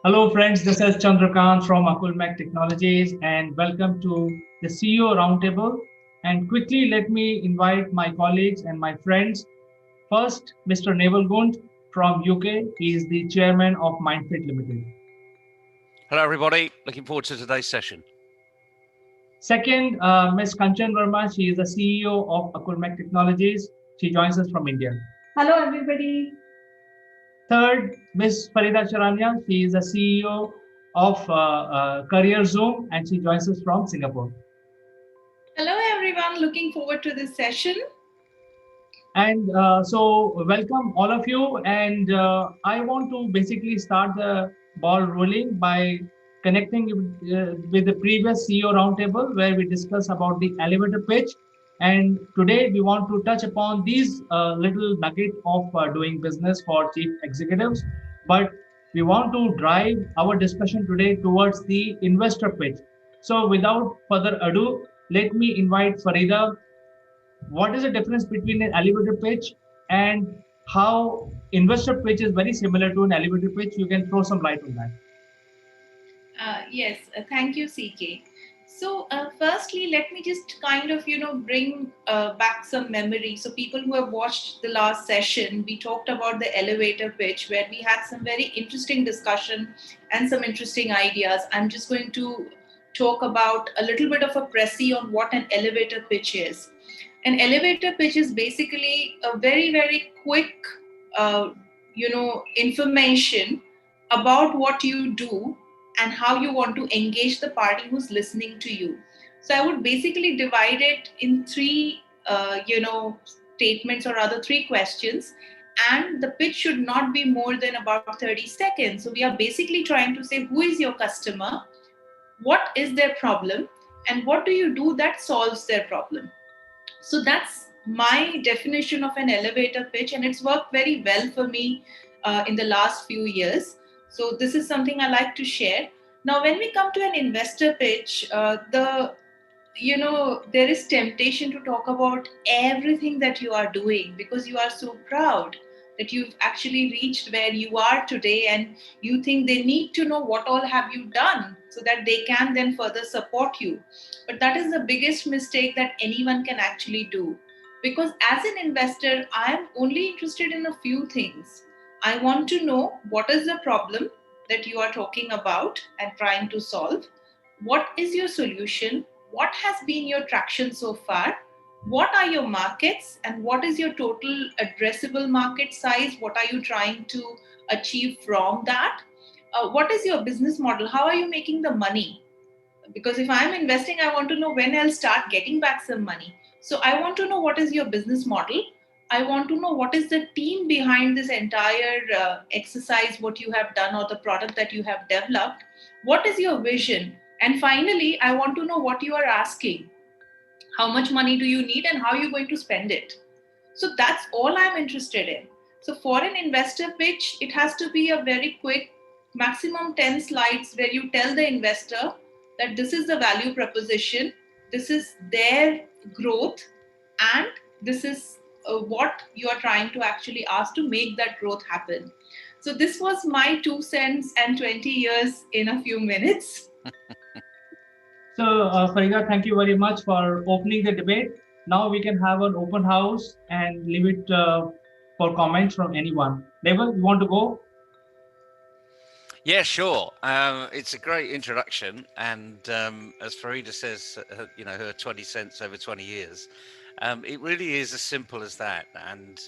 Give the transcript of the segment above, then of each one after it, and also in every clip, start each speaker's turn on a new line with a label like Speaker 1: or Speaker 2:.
Speaker 1: Hello, friends. This is Chandrakant from Akulmach Technologies, and welcome to the CEO Roundtable. And quickly, let me invite my colleagues and my friends. First, Mr. Neville Gaunt from UK. He is the chairman of Mindfit Limited.
Speaker 2: Hello, everybody. Looking forward to today's session.
Speaker 1: Second, Ms. Kanchan Verma. She is the CEO of Akulmach Technologies. She joins us from India.
Speaker 3: Hello, everybody.
Speaker 1: Third, Ms. Farida Charania. She is the CEO of Career Zoom, and she joins us from Singapore.
Speaker 3: Hello, everyone. Looking forward to this session.
Speaker 1: And so, welcome all of you. And I want to basically start the ball rolling by connecting with the previous CEO roundtable where we discussed about the elevator pitch. And today we want to touch upon these little nugget of doing business for chief executives. But we want to drive our discussion today towards the investor pitch. So, without further ado, let me invite Farida. What is the difference between an elevator pitch and how investor pitch is very similar to an elevator pitch? You can throw some light on that.
Speaker 3: Yes, thank you, CK. So, firstly, let me just kind of, bring back some memory. So, people who have watched the last session, we talked about the elevator pitch where we had some very interesting discussion and some interesting ideas. I'm just going to talk about a little bit of a précis on what an elevator pitch is. An elevator pitch is basically a very, very quick, information about what you do and how you want to engage the party who's listening to you. So I would basically divide it in three, statements or rather three questions. And the pitch should not be more than about 30 seconds. So we are basically trying to say, who is your customer? What is their problem? And what do you do that solves their problem? So that's my definition of an elevator pitch, and it's worked very well for me in the last few years. So this is something I like to share. Now, when we come to an investor pitch, there is temptation to talk about everything that you are doing because you are so proud that you've actually reached where you are today, and you think they need to know what all have you done so that they can then further support you. But that is the biggest mistake that anyone can actually do, because as an investor I am only interested in a few things. I want to know what is the problem that you are talking about and trying to solve. What is your solution? What has been your traction so far? What are your markets and what is your total addressable market size? What are you trying to achieve from that? What is your business model? How are you making the money? Because if I'm investing, I want to know when I'll start getting back some money. So I want to know what is your business model. I want to know what is the team behind this entire exercise, what you have done or the product that you have developed. What is your vision? And finally, I want to know what you are asking. How much money do you need and how are you going to spend it? So that's all I'm interested in. So for an investor pitch, it has to be a very quick, maximum 10 slides where you tell the investor that this is the value proposition, this is their growth, and this is what you are trying to actually ask to make that growth happen. So this was my 2 cents and 20 years in a few minutes.
Speaker 1: So, Farida, thank you very much for opening the debate. Now we can have an open house and leave it for comments from anyone. Neville, you want to go?
Speaker 2: Yeah, sure. It's a great introduction. And as Farida says, her 20 cents over 20 years, it really is as simple as that. And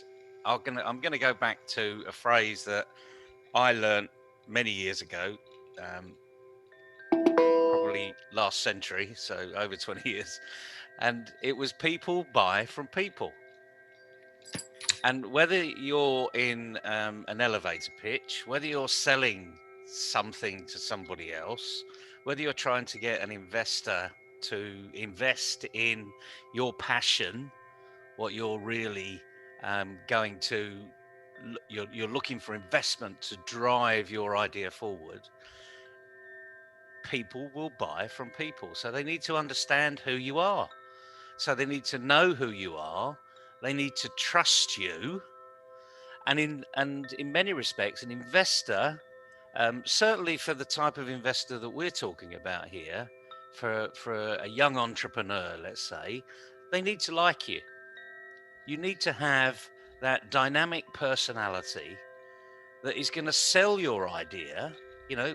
Speaker 2: I'm going to go back to a phrase that I learned many years ago, probably last century, so over 20 years. And it was people buy from people. And whether you're in an elevator pitch, whether you're selling something to somebody else, whether you're trying to get an investor to invest in your passion, what you're really going to, you're looking for investment to drive your idea forward, people will buy from people. So they need to understand who you are. So they need to know who you are. They need to trust you. And in many respects, an investor Certainly for the type of investor that we're talking about here, for a young entrepreneur, let's say, they need to like you. You need to have that dynamic personality that is going to sell your idea,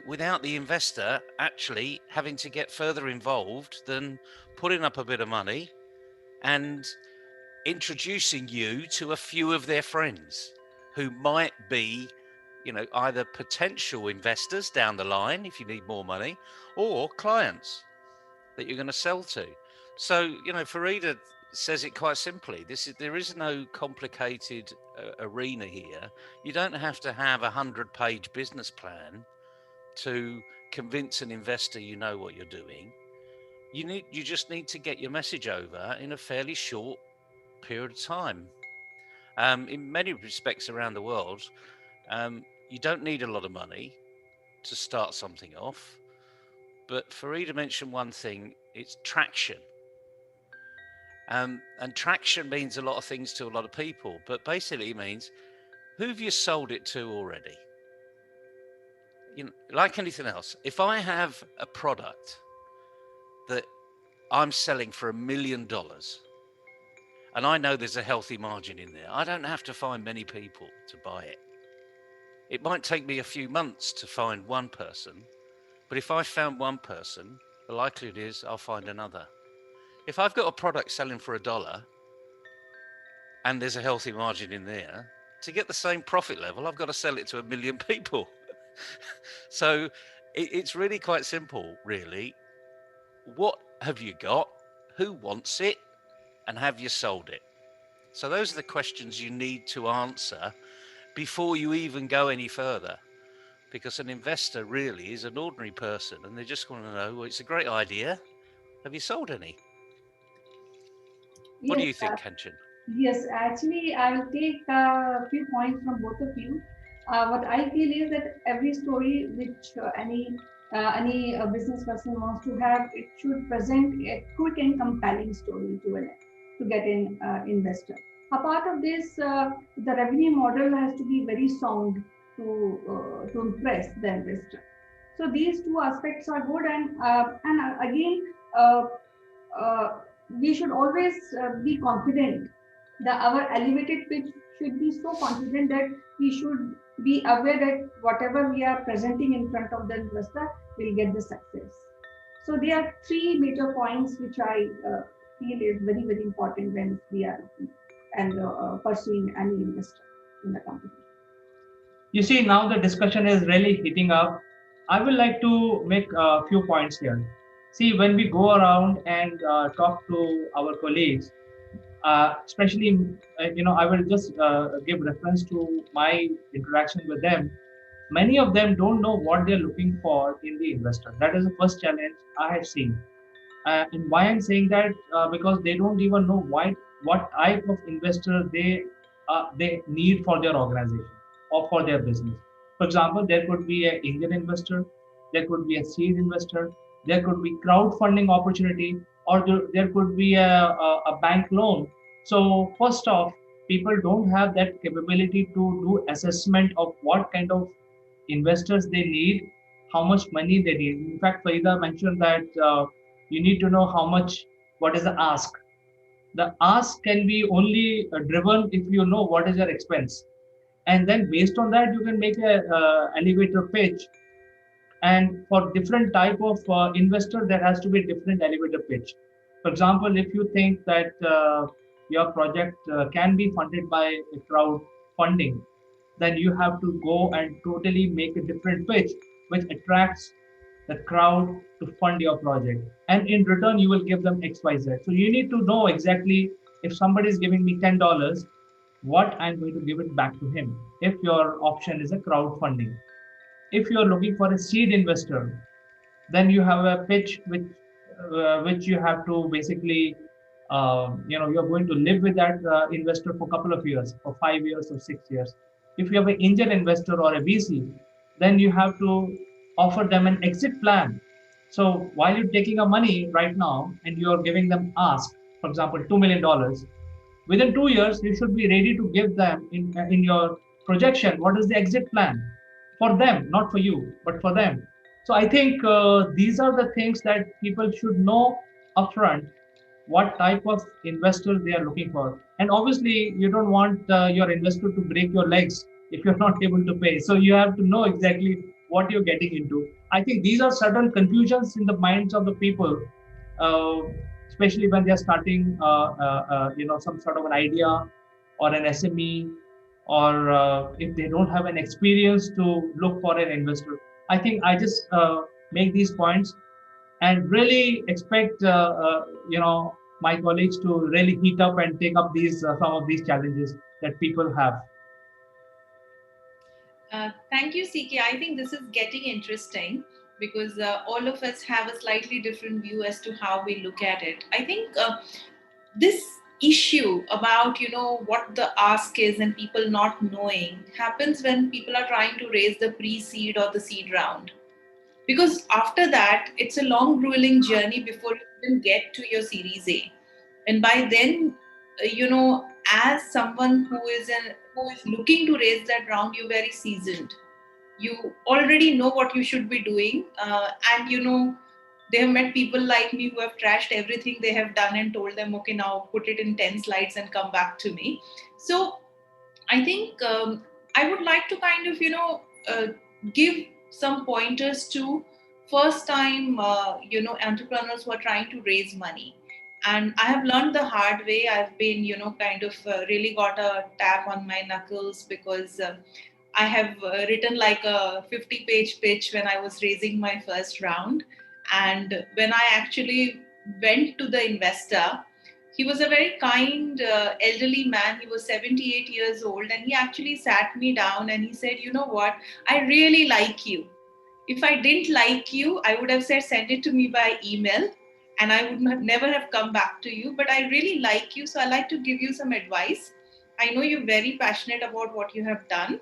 Speaker 2: without the investor actually having to get further involved than putting up a bit of money and introducing you to a few of their friends who might be, either potential investors down the line if you need more money, or clients that you're going to sell to. So, Farida says it quite simply. There is no complicated arena here. You don't have to have a 100-page business plan to convince an investor you know what you're doing. You just need to get your message over in a fairly short period of time. In many respects around the world, you don't need a lot of money to start something off. But Farida mentioned one thing, it's traction. And traction means a lot of things to a lot of people, but basically it means, who have you sold it to already? Like anything else, if I have a product that I'm selling for $1 million, and I know there's a healthy margin in there, I don't have to find many people to buy it. It might take me a few months to find one person, but if I found one person, the likelihood is I'll find another. If I've got a product selling for $1 and there's a healthy margin in there, to get the same profit level, I've got to sell it to 1 million people. So it's really quite simple, really. What have you got? Who wants it? And have you sold it? So those are the questions you need to answer before you even go any further. Because an investor really is an ordinary person and they just want to know, well, it's a great idea. Have you sold any? What do you think, Kanchan?
Speaker 4: Yes, actually, I will take a few points from both of you. What I feel is that every story which any business person wants to have, it should present a quick and compelling story to get an investor. A part of this, the revenue model has to be very sound to impress the investor. So these two aspects are good, and again, we should always be confident that our elevated pitch should be so confident that we should be aware that whatever we are presenting in front of the investor will get the success. So there are three major points which I feel is very, very important when we are pursuing any investor in the company.
Speaker 1: You see, now the discussion is really heating up. I would like to make a few points here. See, when we go around and talk to our colleagues, especially, I will just give reference to my interaction with them. Many of them don't know what they're looking for in the investor. That is the first challenge I have seen. And why I'm saying that, because they don't even know what type of investor they need for their organization or for their business. For example, there could be an angel investor, there could be a seed investor, there could be crowdfunding opportunity, or there could be a bank loan. So first off, people don't have that capability to do assessment of what kind of investors they need, how much money they need. In fact, Farida mentioned that you need to know what is the ask. The ask can be only driven if you know what is your expense. And then based on that, you can make a elevator pitch. And for different type of investor, there has to be different elevator pitch. For example, if you think that your project can be funded by a crowd funding, then you have to go and totally make a different pitch, which attracts the crowd to fund your project. And in return, you will give them XYZ. So you need to know exactly, if somebody is giving me $10, what I'm going to give it back to him, if your option is a crowdfunding. If you're looking for a seed investor, then you have a pitch which you have to basically, you're going to live with that investor for a couple of years, for 5 years or 6 years. If you have an angel investor or a VC, then you have to offer them an exit plan. So while you're taking a money right now and you're giving them ask, for example, $2 million, within 2 years, you should be ready to give them in your projection, what is the exit plan? for them, not for you, but for them. So I think these are the things that people should know upfront, what type of investor they are looking for. And obviously, you don't want your investor to break your legs if you're not able to pay. So you have to know exactly what you're getting into. I think these are certain confusions in the minds of the people, uh, especially when they are starting, some sort of an idea or an SME, or if they don't have an experience to look for an investor. I think I just make these points and really expect my colleagues to really heat up and take up these some of these challenges that people have.
Speaker 3: Thank you, CK. I think this is getting interesting because all of us have a slightly different view as to how we look at it. I think this issue about what the ask is and people not knowing happens when people are trying to raise the pre-seed or the seed round, because after that it's a long grueling journey before you even get to your series A. And by then, as someone who is looking to raise that round, you're very seasoned. You already know what you should be doing, and they have met people like me who have trashed everything they have done and told them, okay, now put it in 10 slides and come back to me. So I think I would like to kind of, give some pointers to first time, entrepreneurs who are trying to raise money. And I have learned the hard way. I've been, kind of really got a tap on my knuckles because I have written like a 50-page pitch when I was raising my first round. And when I actually went to the investor, he was a very kind elderly man. He was 78 years old, and he actually sat me down and he said, you know what, I really like you. If I didn't like you, I would have said, send it to me by email and I would never have come back to you. But I really like you, so I like to give you some advice. I know you're very passionate about what you have done,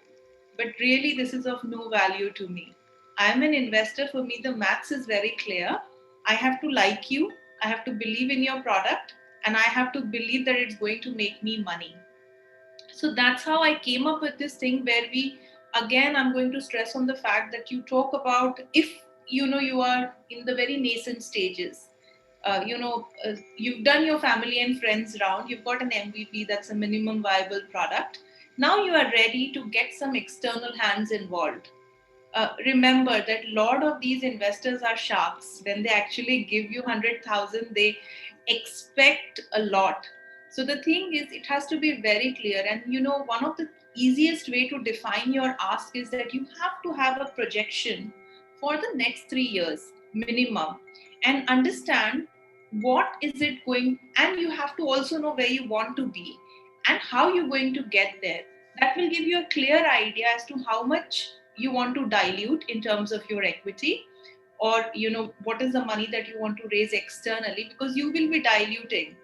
Speaker 3: but really this is of no value to me. I am an investor. For me, the maths is very clear. I have to like you, I have to believe in your product, and I have to believe that it's going to make me money. So that's how I came up with this thing where again, I'm going to stress on the fact that you talk about if you are in the very nascent stages. You've done your family and friends round, you've got an MVP, that's a minimum viable product. Now you are ready to get some external hands involved. Remember that a lot of these investors are sharks. When they actually give you 100,000, they expect a lot. So the thing is, it has to be very clear. And one of the easiest way to define your ask is that you have to have a projection for the next 3 years minimum, and understand what is it going, and you have to also know where you want to be and how you're going to get there. That will give you a clear idea as to how much you want to dilute in terms of your equity, or what is the money that you want to raise externally, because you will be diluting.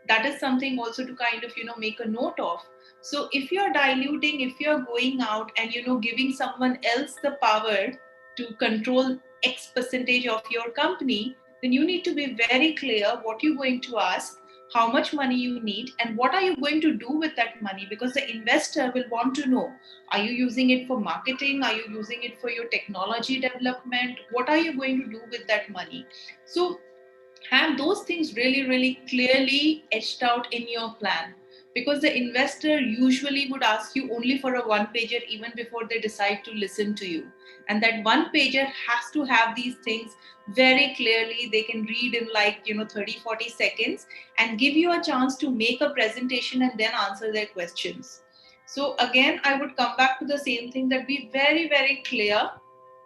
Speaker 3: That is something also to kind of make a note of. So if you're diluting, if you're going out and giving someone else the power to control X percentage of your company, then you need to be very clear what you're going to ask, how much money you need, and what are you going to do with that money, because the investor will want to know, are you using it for marketing, are you using it for your technology development, what are you going to do with that money. So have those things really, really clearly etched out in your plan, because the investor usually would ask you only for a one pager even before they decide to listen to you. And that one pager has to have these things very clearly. They can read in 30-40 seconds and give you a chance to make a presentation and then answer their questions. So again, I would come back to the same thing, that be very, very clear.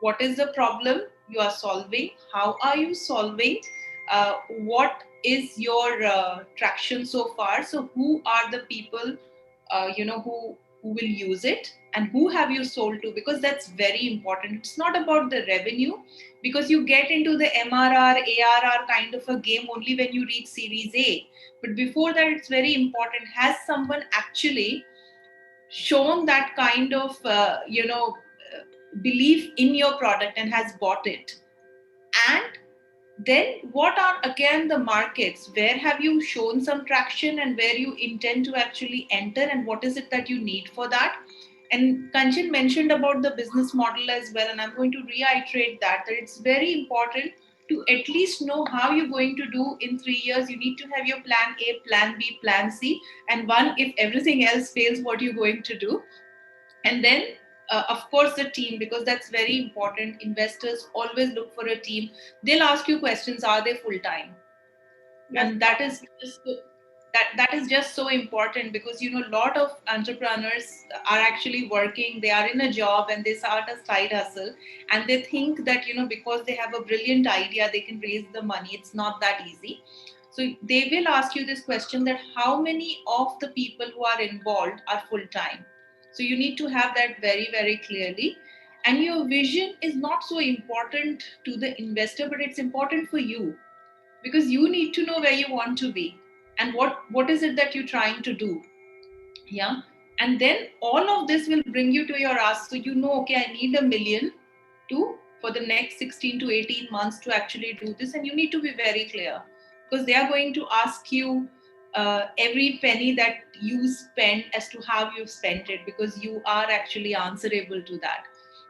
Speaker 3: What is the problem you are solving? How are you solving? What is your traction so far? So who are the people who will use it, and who have you sold to? Because that's very important. It's not about the revenue, because you get into the MRR ARR kind of a game only when you reach series A. But before that, it's very important, has someone actually shown that kind of belief in your product and has bought it? And then what are again the markets, where have you shown some traction and where you intend to actually enter, and what is it that you need for that? And Kanchan mentioned about the business model as well, and I'm going to reiterate that it's very important to at least know how you're going to do in 3 years. You need to have your plan A, plan B, plan C, and one, if everything else fails, what you're going to do. And then of course the team, because that's very important. Investors always look for a team. They'll ask you questions: are they full time?
Speaker 4: Yes,
Speaker 3: And that is just that is just so important, because a lot of entrepreneurs are actually working. They are in a job and they start a side hustle, and they think that because they have a brilliant idea they can raise the money. It's not that easy. So they will ask you this question, that how many of the people who are involved are full time. So you need to have that very, very clearly. And your vision is not so important to the investor, but it's important for you, because you need to know where you want to be and what is it that you're trying to do. Yeah. And then all of this will bring you to your ask. So okay, I need 1 million to for the next 16 to 18 months to actually do this. And you need to be very clear, because they are going to ask you every penny that you spend as to how you've spent it, because you are actually answerable to that.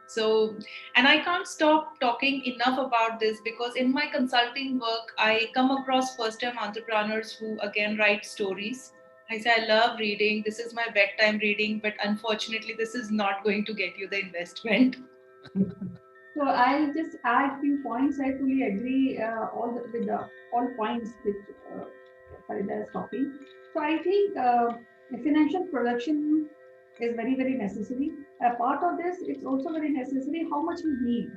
Speaker 3: So, and I can't stop talking enough about this, because in my consulting work I come across first time entrepreneurs who again write stories. I say, I love reading. This is my bedtime reading, but unfortunately, this is not going to get you the investment.
Speaker 4: so I'll just add few points. I fully agree with the all points which Farida is talking. So I think financial production is very, very necessary. A part of this, it's also very necessary how much we need.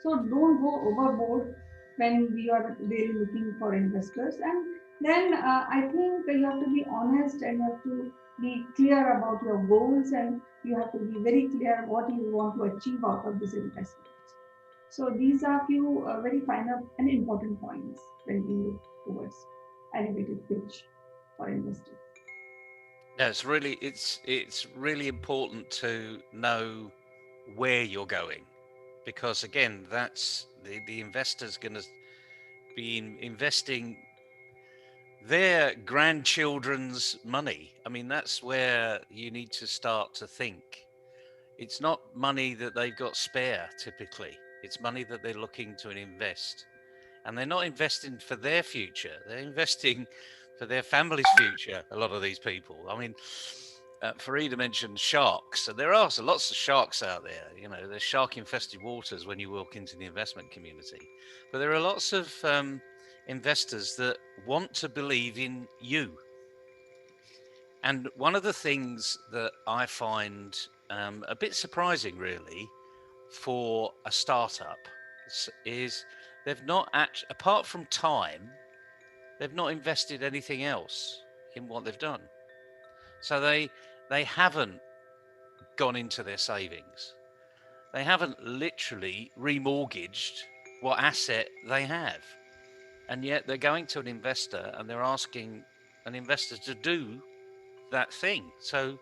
Speaker 4: So don't go overboard when we are really looking for investors. And then I think you have to be honest and you have to be clear about your goals, and you have to be very clear what you want to achieve out of this investment. So these are few very final and important points when we look towards elevated pitch for investors.
Speaker 2: Yeah, it's really important to know where you're going, because again, that's the investor's going to be investing their grandchildren's money. I mean, that's where you need to start to think. It's not money that they've got spare typically. It's money that they're looking to invest. And they're not investing for their future. They're investing for their family's future, a lot of these people. I mean, Farida mentioned sharks. And there are lots of sharks out there. There's shark infested waters when you walk into the investment community. But there are lots of investors that want to believe in you. And one of the things that I find a bit surprising, really, for a startup is they've not apart from time, they've not invested anything else in what they've done. So they haven't gone into their savings. They haven't literally remortgaged what asset they have. And yet they're going to an investor and they're asking an investor to do that thing. So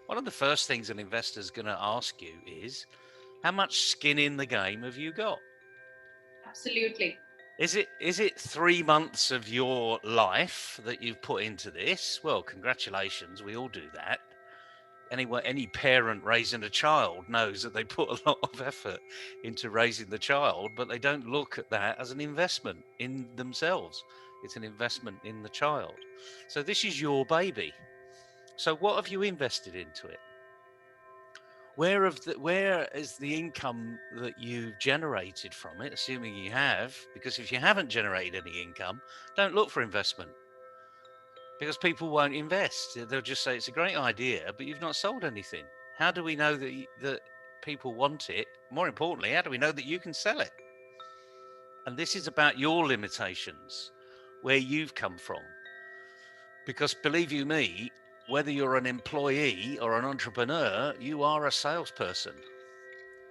Speaker 2: one of the first things an investor is going to ask you is, how much skin in the game have you got?
Speaker 3: Absolutely.
Speaker 2: Is it 3 months of your life that you've put into this? Well, congratulations, we all do that. Any parent raising a child knows that they put a lot of effort into raising the child, but they don't look at that as an investment in themselves. It's an investment in the child. So this is your baby. So what have you invested into it? Where is the income that you've generated from it, assuming you have? Because if you haven't generated any income, don't look for investment, because people won't invest. They'll just say it's a great idea, but you've not sold anything. How do we know that people want it? More importantly, how do we know that you can sell it? And this is about your limitations, where you've come from. Because believe you me, whether you're an employee or an entrepreneur, you are a salesperson.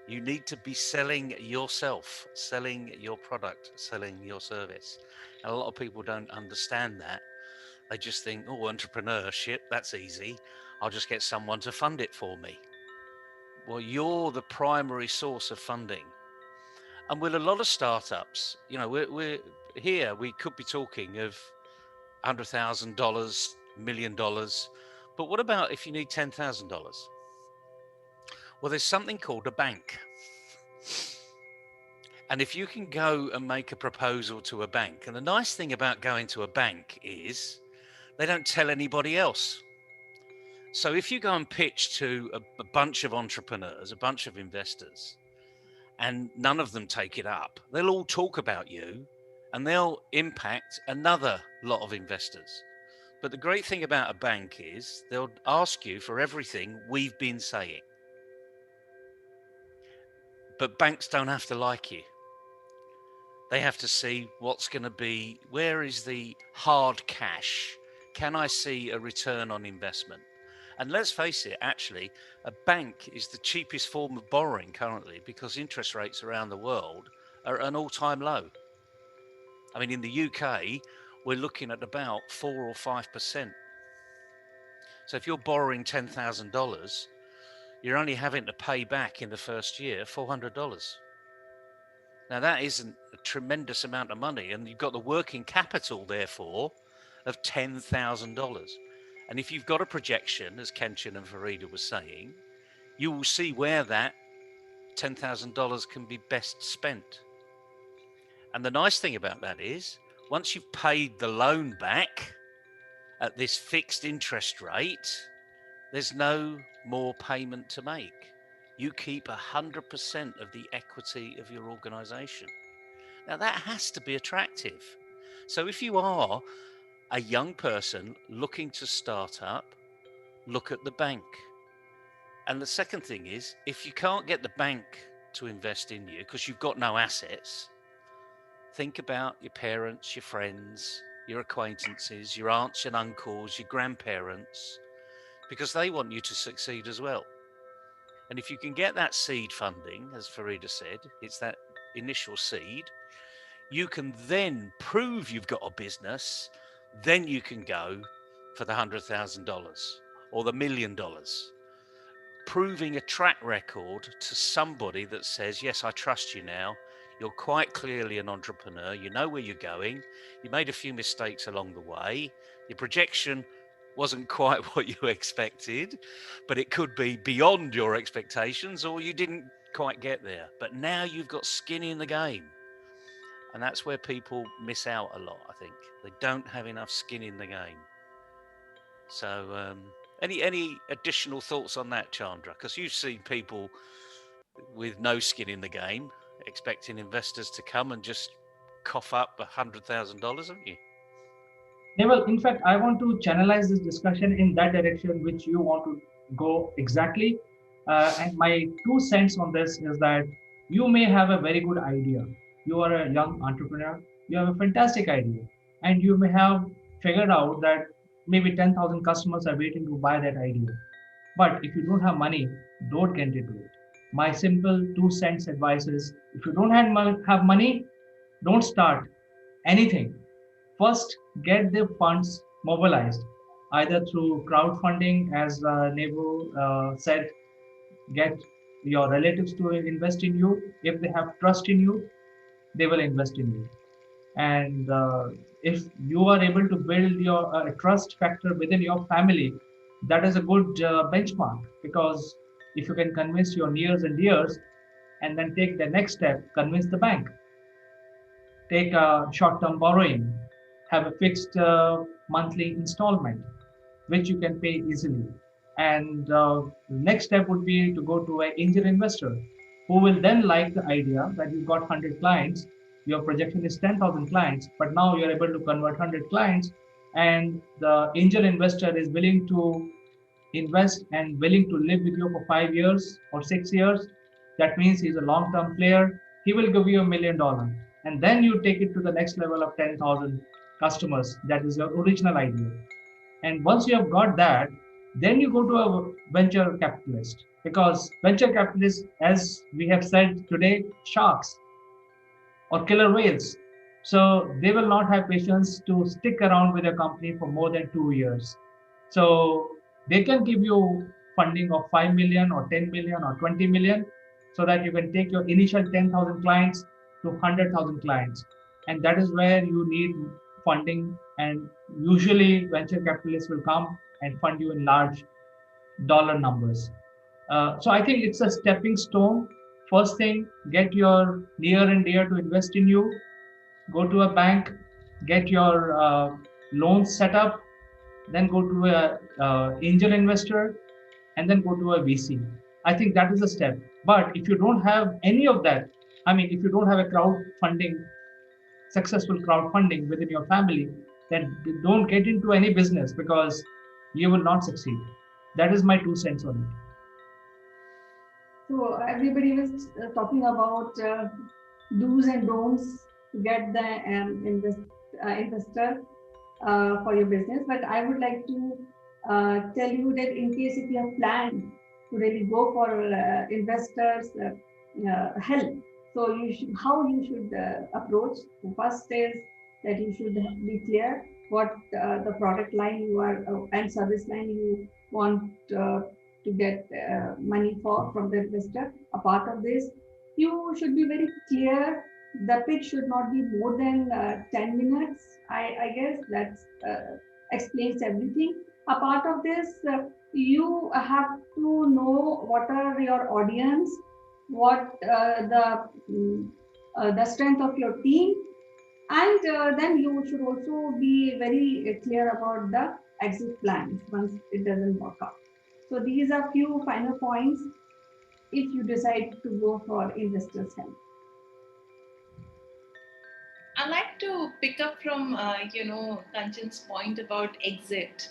Speaker 2: You need to be selling yourself, selling your product, selling your service. And a lot of people don't understand that. They just think, oh, entrepreneurship, that's easy. I'll just get someone to fund it for me. Well, you're the primary source of funding. And with a lot of startups, we're here, we could be talking of $100,000, $1 million. But what about if you need $10,000? Well, there's something called a bank. And if you can go and make a proposal to a bank, and the nice thing about going to a bank is they don't tell anybody else. So if you go and pitch to a bunch of entrepreneurs, a bunch of investors, and none of them take it up, they'll all talk about you and they'll impact another lot of investors. But the great thing about a bank is they'll ask you for everything we've been saying. But banks don't have to like you. They have to see what's going to be, where is the hard cash? Can I see a return on investment? And let's face it, actually, a bank is the cheapest form of borrowing currently because interest rates around the world are at an all-time low. I mean, in the UK, we're looking at about 4 or 5%. So if you're borrowing $10,000, you're only having to pay back in the first year $400. Now, that isn't a tremendous amount of money, and you've got the working capital, therefore, of $10,000. And if you've got a projection, as Kanchan and Farida were saying, you will see where that $10,000 can be best spent. And the nice thing about that is, once you've paid the loan back at this fixed interest rate, there's no more payment to make. You keep 100% of the equity of your organization. Now, that has to be attractive. So if you are a young person looking to start up, look at the bank. And the second thing is, if you can't get the bank to invest in you because you've got no assets, think about your parents, your friends, your acquaintances, your aunts and uncles, your grandparents, because they want you to succeed as well. And if you can get that seed funding, as Farida said, it's that initial seed, you can then prove you've got a business, then you can go for the $100,000 or the $1 million. Proving a track record to somebody that says, yes, I trust you now. You're quite clearly an entrepreneur. You know where you're going. You made a few mistakes along the way. Your projection wasn't quite what you expected, but it could be beyond your expectations, or you didn't quite get there. But now you've got skin in the game. And that's where people miss out a lot, I think. They don't have enough skin in the game. So any additional thoughts on that, Chandra? Because you've seen people with no skin in the game expecting investors to come and just cough up $100,000, haven't you?
Speaker 1: Neville, in fact, I want to channelize this discussion in that direction which you want to go exactly. And my 2 cents on this is that you may have a very good idea. You are a young entrepreneur. You have a fantastic idea. And you may have figured out that maybe 10,000 customers are waiting to buy that idea. But if you don't have money, don't get into it. My simple 2 cents advice is, if you don't have money, don't start anything. First, get the funds mobilized, either through crowdfunding, as Neville said, get your relatives to invest in you. If they have trust in you, they will invest in you. And if you are able to build your trust factor within your family, that is a good benchmark, because if you can convince your nears and dears and then take the next step, convince the bank, take a short-term borrowing, have a fixed monthly installment, which you can pay easily. And the next step would be to go to an angel investor who will then like the idea that you've got 100 clients, your projection is 10,000 clients, but now you're able to convert 100 clients, and the angel investor is willing to invest and willing to live with you for 5 years or 6 years. That means he's a long-term player. He will give you $1 million. And then you take it to the next level of 10,000 customers. That is your original idea. And once you have got that, then you go to a venture capitalist, because venture capitalists, as we have said today, sharks or killer whales. So they will not have patience to stick around with a company for more than 2 years. So they can give you funding of 5 million or 10 million or 20 million, so that you can take your initial 10,000 clients to 100,000 clients. And that is where you need funding. And usually venture capitalists will come and fund you in large dollar numbers. So I think it's a stepping stone. First thing, get your near and dear to invest in you. Go to a bank, get your loans set up, then go to a angel investor, and then go to a VC. I think that is a step. But if you don't have any of that, I mean, if you don't have a crowdfunding, successful crowdfunding within your family, then don't get into any business because you will not succeed. That is my 2 cents on it.
Speaker 4: So everybody was talking about do's and don'ts to get the investor for your business. But I would like to tell you that in case if you have planned to really go for investors help, so how you should approach. The first is that you should be clear what the product line you are and service line you want to get money from the investor. A part of this, you should be very clear. The pitch should not be more than 10 minutes. I guess that explains everything. A part of this, you have to know what are your audience, what the strength of your team, and then you should also be very clear about the exit plans once it doesn't work out. So these are few final points if you decide to go for investors' help.
Speaker 3: I like to pick up from Kanchan's point about exit.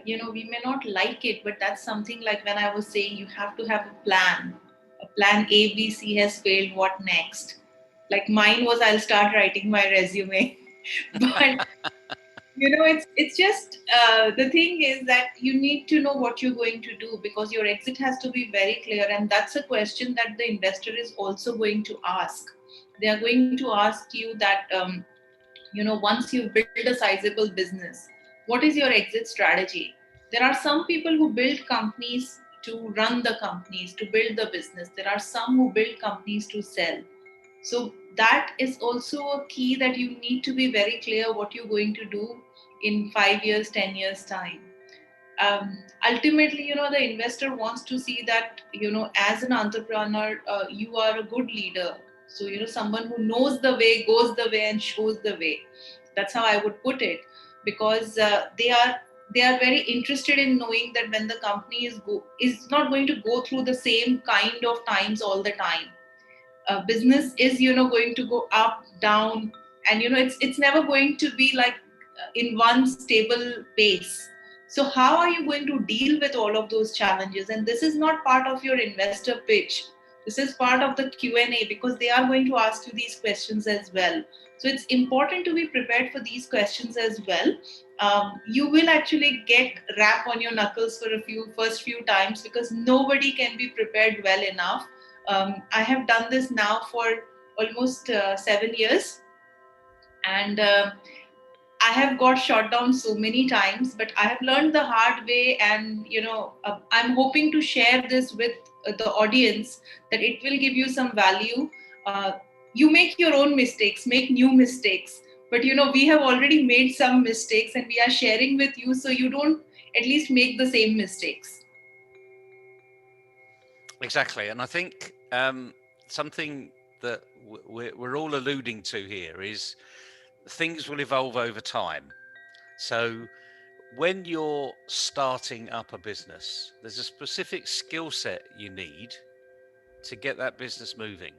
Speaker 3: We may not like it, but that's something like when I was saying you have to have a plan. A plan A, B, C has failed. What next? Like mine was, I'll start writing my resume, but it's just the thing is that you need to know what you're going to do because your exit has to be very clear, and that's a question that the investor is also going to ask. They are going to ask you that once you build a sizable business, what is your exit strategy? There are some people who build companies to run the companies, to build the business. There are some who build companies to sell. So that is also a key, that you need to be very clear what you're going to do in 5 years, 10 years time. Ultimately, the investor wants to see that, as an entrepreneur, you are a good leader. So, someone who knows the way, goes the way, and shows the way. That's how I would put it, because they are very interested in knowing that when the company is not going to go through the same kind of times all the time. Business is going to go up, down, and it's never going to be like in one stable pace. So how are you going to deal with all of those challenges? And this is not part of your investor pitch. This is part of the Q&A, because they are going to ask you these questions as well. So it's important to be prepared for these questions as well. You will actually get rap on your knuckles for first few times, because nobody can be prepared well enough. I have done this now for almost 7 years, and I have got shot down so many times, but I have learned the hard way, and I'm hoping to share this with the audience, that it will give you some value. You make your own mistakes, make new mistakes, but we have already made some mistakes, and we are sharing with you so you don't at least make the same mistakes.
Speaker 2: Exactly, and I think something that we're all alluding to here is things will evolve over time. So when you're starting up a business, there's a specific skill set you need to get that business moving.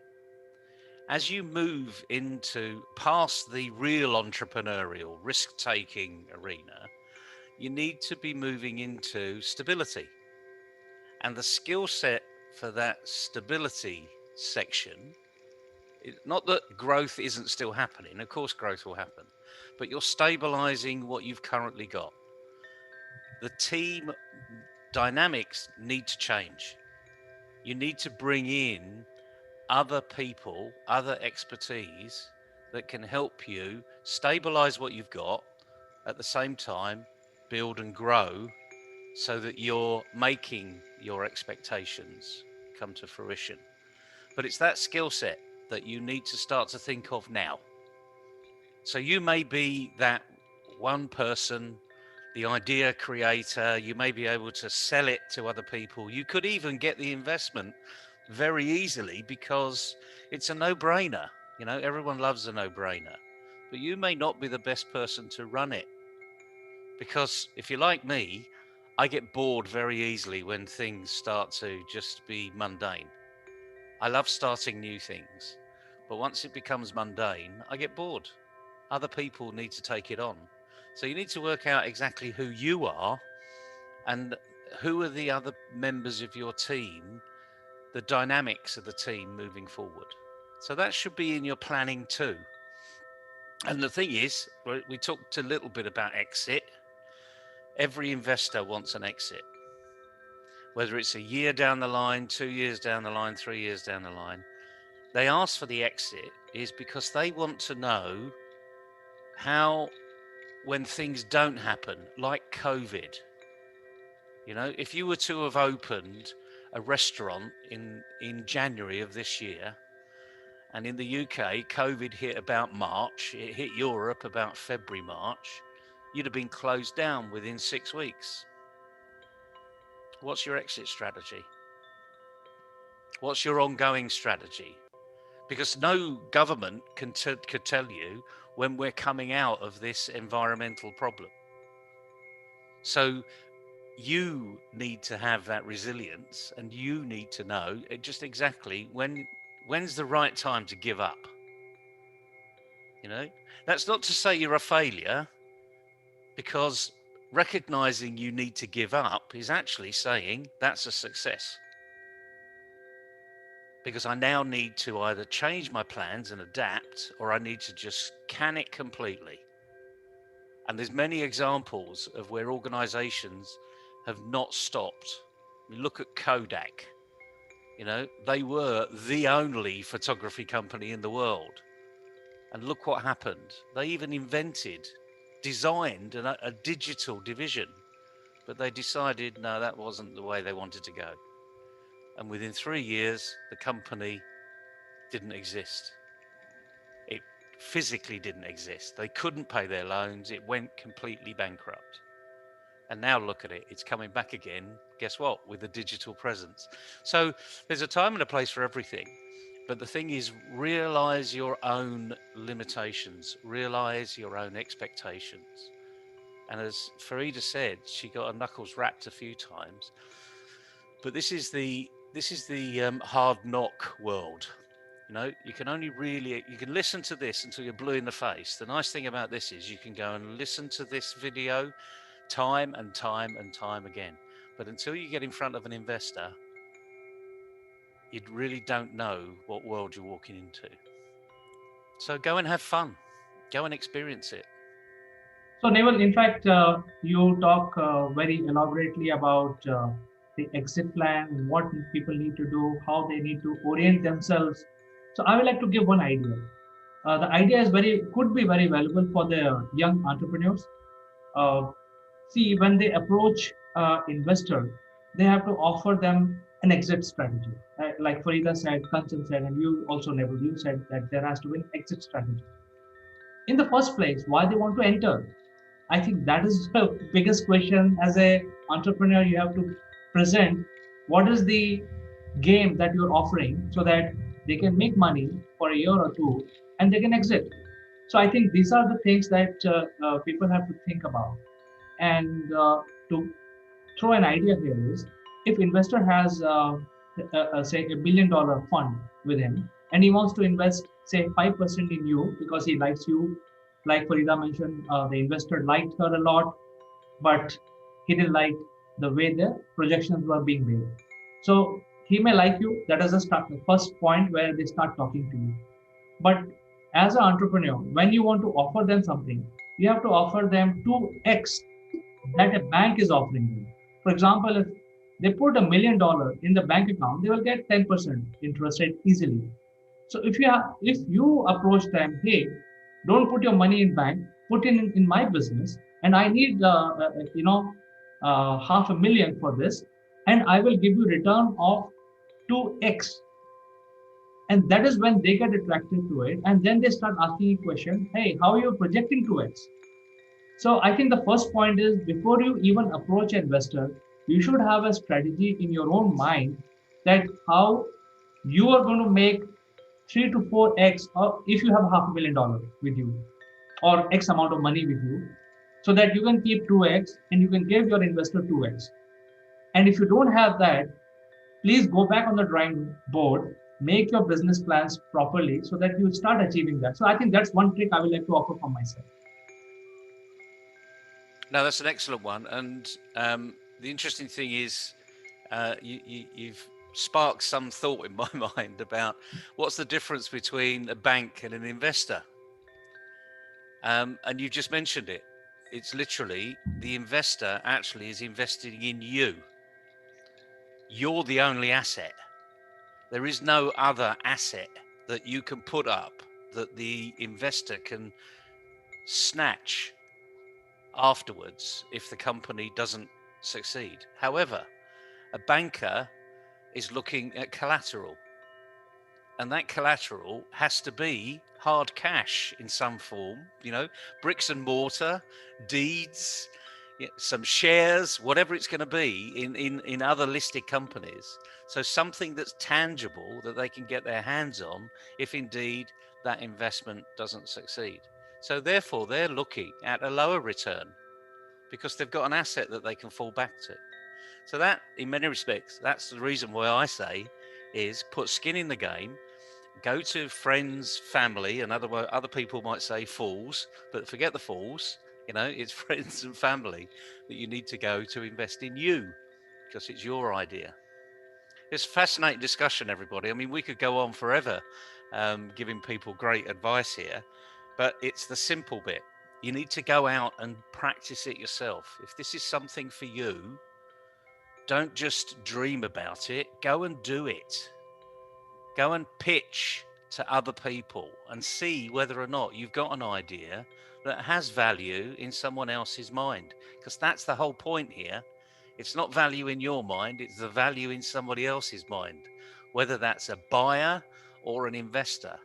Speaker 2: As you move into past the real entrepreneurial risk-taking arena, you need to be moving into stability. And the skill set for that stability section, not that growth isn't still happening, of course growth will happen, but you're stabilizing what you've currently got. The team dynamics need to change. You need to bring in other people, other expertise that can help you stabilize what you've got, at the same time build and grow, so that you're making your expectations come to fruition. But it's that skill set that you need to start to think of now. So you may be that one person the idea creator. You may be able to sell it to other people. You could even get the investment very easily because it's a no-brainer. You know, everyone loves a no-brainer, but you may not be the best person to run it, because if you're like me, I get bored very easily when things start to just be mundane. I love starting new things, but once it becomes mundane, I get bored. Other people need to take it on. So you need to work out exactly who you are and who are the other members of your team, the dynamics of the team moving forward. So that should be in your planning too. And the thing is, we talked a little bit about exit. Every investor wants an exit. Whether it's a year down the line, 2 years down the line, 3 years down the line, they ask for the exit is because they want to know how, when things don't happen, like COVID, you know, if you were to have opened a restaurant in January of this year, and in the UK, COVID hit about March, it hit Europe about February, March, you'd have been closed down within 6 weeks. What's your exit strategy? What's your ongoing strategy? Because no government could tell you when we're coming out of this environmental problem. So you need to have that resilience, and you need to know just exactly when's the right time to give up. You know, that's not to say you're a failure, because recognizing you need to give up is actually saying that's a success. Because I now need to either change my plans and adapt, or I need to just can it completely. And there's many examples of where organizations have not stopped. You look at Kodak, you know, they were the only photography company in the world. And look what happened. They even designed a digital division, but they decided, no, that wasn't the way they wanted to go. And within 3 years, the company didn't exist. It physically didn't exist. They couldn't pay their loans. It went completely bankrupt. And now look at it. It's coming back again. Guess what? With a digital presence. So there's a time and a place for everything. But the thing is, realize your own limitations. Realize your own expectations. And as Farida said, she got her knuckles rapped a few times. But this is the hard knock world. You know, you can listen to this until you're blue in the face. The nice thing about this is you can go and listen to this video time and time and time again. But until you get in front of an investor, you really don't know what world you're walking into. So go and have fun. Go and experience it.
Speaker 1: So Neville, in fact, you talk very elaborately about the exit plan, what people need to do, how they need to orient themselves. So I would like to give one idea. The idea is could be very valuable for the young entrepreneurs. See, when they approach investor, they have to offer them an exit strategy. Like Farida said, Kanchan said, and you also, Neville, you said that there has to be an exit strategy. In the first place, why they want to enter? I think that is the biggest question. As a entrepreneur, you have to present what is the game that you're offering so that they can make money for a year or two and they can exit. So I think these are the things that people have to think about. And to throw an idea here is, if investor has say $1 billion fund with him and he wants to invest say 5% in you because he likes you, like Farida mentioned, the investor liked her a lot, but he didn't like the way the projections were being made. So he may like you. That is the first point where they start talking to you. But as an entrepreneur, when you want to offer them something, you have to offer them 2x that a bank is offering them. For example, if they put $1 million in the bank account, they will get 10% interest rate easily. So if you approach them, hey, don't put your money in bank, put in my business, and I need $500,000 for this, and I will give you return of 2x. And that is when they get attracted to it, and then they start asking a question, hey, how are you projecting 2x? So I think the first point is before you even approach an investor, you should have a strategy in your own mind that how you are going to make 3 to 4x, or if you have $500,000 with you or X amount of money with you, so that you can keep 2x and you can give your investor 2x. And if you don't have that, please go back on the drawing board, make your business plans properly so that you start achieving that. So I think that's one trick I would like to offer from myself.
Speaker 2: No, that's an excellent one. And the interesting thing is, you've sparked some thought in my mind about what's the difference between a bank and an investor. And you just mentioned it. It's literally the investor actually is investing in you. You're the only asset. There is no other asset that you can put up that the investor can snatch afterwards if the company doesn't succeed. However, a banker is looking at collateral, and that collateral has to be hard cash in some form, bricks and mortar, deeds, some shares, whatever it's going to be in other listed companies. So something that's tangible that they can get their hands on if indeed that investment doesn't succeed. So therefore they're looking at a lower return because they've got an asset that they can fall back to. So that, in many respects, that's the reason why I say is put skin in the game, go to friends, family, and other people might say fools, but forget the fools. It's friends and family that you need to go to invest in you because it's your idea. It's a fascinating discussion, everybody. I mean, we could go on forever giving people great advice here, but it's the simple bit. You need to go out and practice it yourself. If this is something for you, don't just dream about it, go and do it. Go and pitch to other people and see whether or not you've got an idea that has value in someone else's mind. Because that's the whole point here. It's not value in your mind, it's the value in somebody else's mind. Whether that's a buyer or an investor.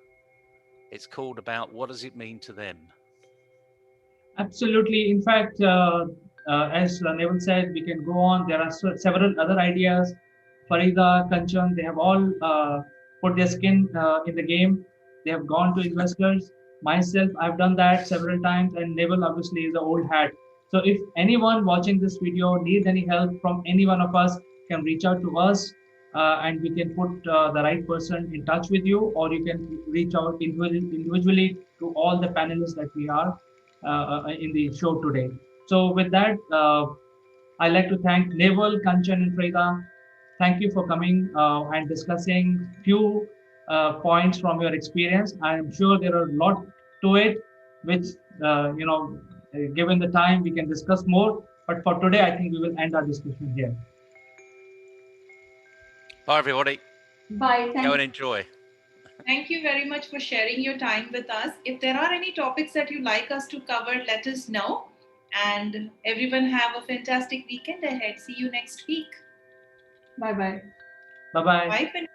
Speaker 2: It's called about what does it mean to them.
Speaker 1: Absolutely. In fact, as Neville said, we can go on. There are several other ideas. Farida, Kanchan, they have all put their skin in the game. They have gone to investors. Myself, I've done that several times, and Neville obviously is an old hat. So if anyone watching this video needs any help from any one of us, can reach out to us, and we can put the right person in touch with you, or you can reach out individually to all the panelists that we are in the show today. So with that, I'd like to thank Neville, Kanchan, and Farida. Thank you for coming and discussing few points from your experience. I am sure there are a lot to it, which, given the time, we can discuss more. But for today, I think we will end our discussion here.
Speaker 2: Bye, everybody.
Speaker 4: Bye.
Speaker 2: Go and enjoy.
Speaker 3: Thank you very much for sharing your time with us. If there are any topics that you'd like us to cover, let us know. And everyone have a fantastic weekend ahead. See you next week.
Speaker 4: Bye-bye.
Speaker 1: Bye-bye.
Speaker 3: Bye for now.